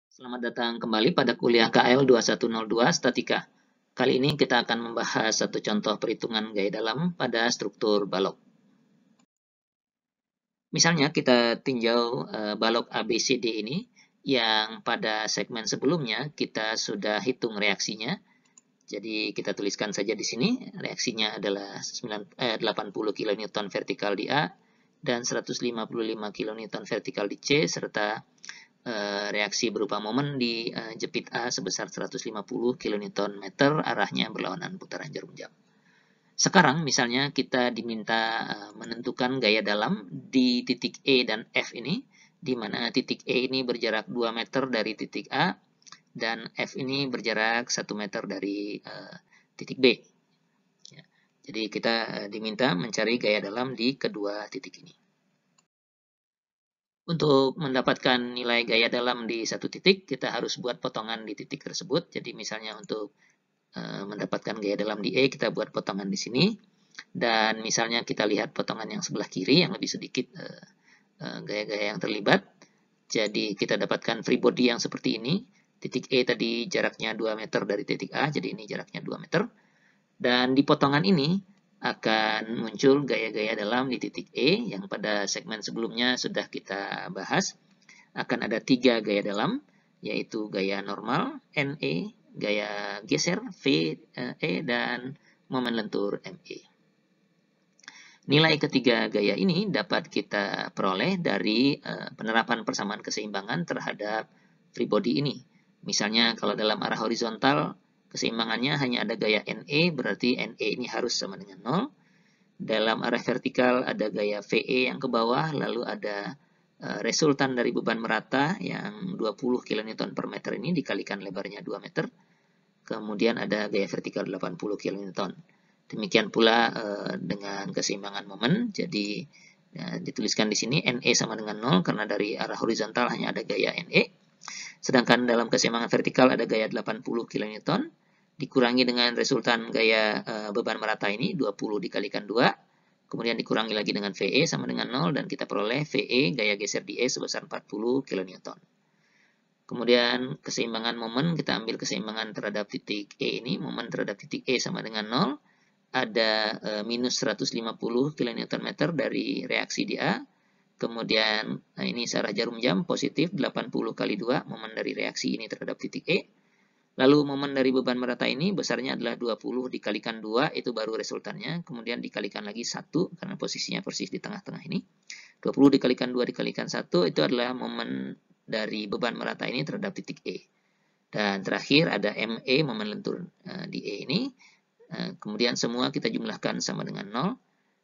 Selamat datang kembali pada kuliah KL 2102 Statika. Kali ini kita akan membahas satu contoh perhitungan gaya dalam pada struktur balok. Misalnya kita tinjau balok ABCD ini yang pada segmen sebelumnya kita sudah hitung reaksinya. Jadi kita tuliskan saja di sini, reaksinya adalah 80 kN vertikal di A dan 155 kN vertikal di C, serta reaksi berupa momen di jepit A sebesar 150 kN arahnya berlawanan putaran jarum jam. Sekarang misalnya kita diminta menentukan gaya dalam di titik E dan F ini, di mana titik E ini berjarak 2 meter dari titik A dan F ini berjarak 1 meter dari titik B. Ya. Jadi kita diminta mencari gaya dalam di kedua titik ini. Untuk mendapatkan nilai gaya dalam di satu titik, kita harus buat potongan di titik tersebut. Jadi misalnya untuk mendapatkan gaya dalam di E, kita buat potongan di sini. Dan misalnya kita lihat potongan yang sebelah kiri, yang lebih sedikit gaya-gaya yang terlibat. Jadi kita dapatkan free body yang seperti ini. Titik E tadi jaraknya 2 meter dari titik A, jadi ini jaraknya 2 meter. Dan di potongan ini akan muncul gaya-gaya dalam di titik E yang pada segmen sebelumnya sudah kita bahas. Akan ada 3 gaya dalam, yaitu gaya normal, NE, gaya geser, VE, dan momen lentur ME. Nilai ketiga gaya ini dapat kita peroleh dari penerapan persamaan keseimbangan terhadap free body ini. Misalnya kalau dalam arah horizontal, keseimbangannya hanya ada gaya NE, berarti NE ini harus sama dengan 0. Dalam arah vertikal ada gaya VE yang ke bawah, lalu ada resultan dari beban merata yang 20 kN per meter ini dikalikan lebarnya 2 meter. Kemudian ada gaya vertikal 80 kN. Demikian pula dengan keseimbangan momen. Jadi dituliskan di sini NE sama dengan 0 karena dari arah horizontal hanya ada gaya NE. Sedangkan dalam keseimbangan vertikal ada gaya 80 kN dikurangi dengan resultan gaya beban merata ini 20 dikalikan 2, kemudian dikurangi lagi dengan VE sama dengan 0 dan kita peroleh VE gaya geser di E sebesar 40 kN. Kemudian keseimbangan momen, kita ambil keseimbangan terhadap titik E ini, momen terhadap titik E sama dengan 0, ada minus 150 kN dari reaksi di A. Kemudian ini searah jarum jam positif 80 kali 2 momen dari reaksi ini terhadap titik E. Lalu momen dari beban merata ini besarnya adalah 20 dikalikan 2, itu baru resultannya. Kemudian dikalikan lagi 1, karena posisinya persis di tengah-tengah ini. 20 dikalikan 2 dikalikan 1, itu adalah momen dari beban merata ini terhadap titik E. Dan terakhir ada ME, momen lentur di E ini. Kemudian semua kita jumlahkan sama dengan 0.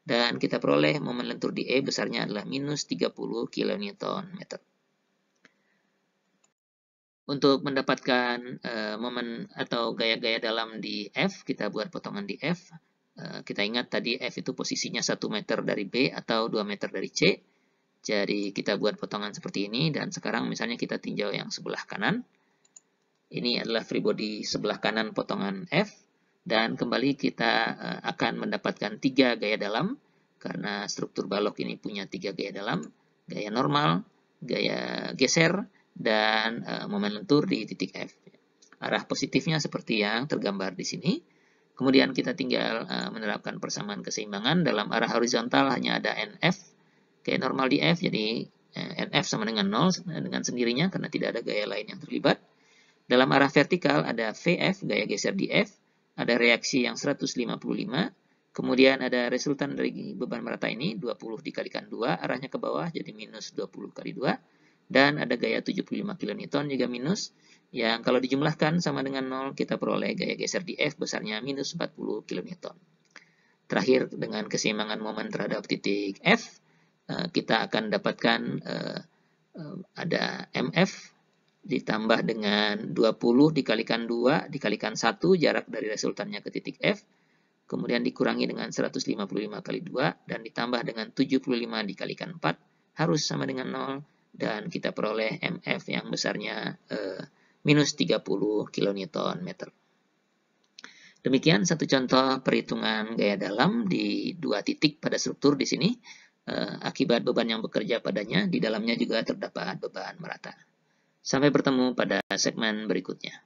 Dan kita peroleh momen lentur di E besarnya adalah minus 30 kN. Untuk mendapatkan momen atau gaya-gaya dalam di F, kita buat potongan di F. Kita ingat tadi F itu posisinya 1 meter dari B atau 2 meter dari C. Jadi kita buat potongan seperti ini, dan sekarang misalnya kita tinjau yang sebelah kanan. Ini adalah free body sebelah kanan potongan F. Dan kembali kita akan mendapatkan 3 gaya dalam, karena struktur balok ini punya 3 gaya dalam. Gaya normal, gaya geser, dan momen lentur di titik F. Arah positifnya seperti yang tergambar di sini. Kemudian kita tinggal menerapkan persamaan keseimbangan. Dalam arah horizontal hanya ada NF, gaya normal di F, jadi NF sama dengan 0 dengan sendirinya karena tidak ada gaya lain yang terlibat. Dalam arah vertikal ada VF, gaya geser di F, ada reaksi yang 155, kemudian ada resultan dari beban merata ini, 20 dikalikan 2, arahnya ke bawah, jadi minus 20 kali 2, dan ada gaya 75 kN juga minus, yang kalau dijumlahkan sama dengan 0, kita peroleh gaya geser di F besarnya minus 40 kN. Terakhir, dengan keseimbangan momen terhadap titik F, kita akan dapatkan ada MF ditambah dengan 20 dikalikan 2 dikalikan 1 jarak dari resultannya ke titik F, kemudian dikurangi dengan 155 kali 2 dan ditambah dengan 75 dikalikan 4 harus sama dengan 0, dan kita peroleh MF yang besarnya minus 30 kN. Demikian satu contoh perhitungan gaya dalam di 2 titik pada struktur di sini. Akibat beban yang bekerja padanya, di dalamnya juga terdapat beban merata. Sampai bertemu pada segmen berikutnya.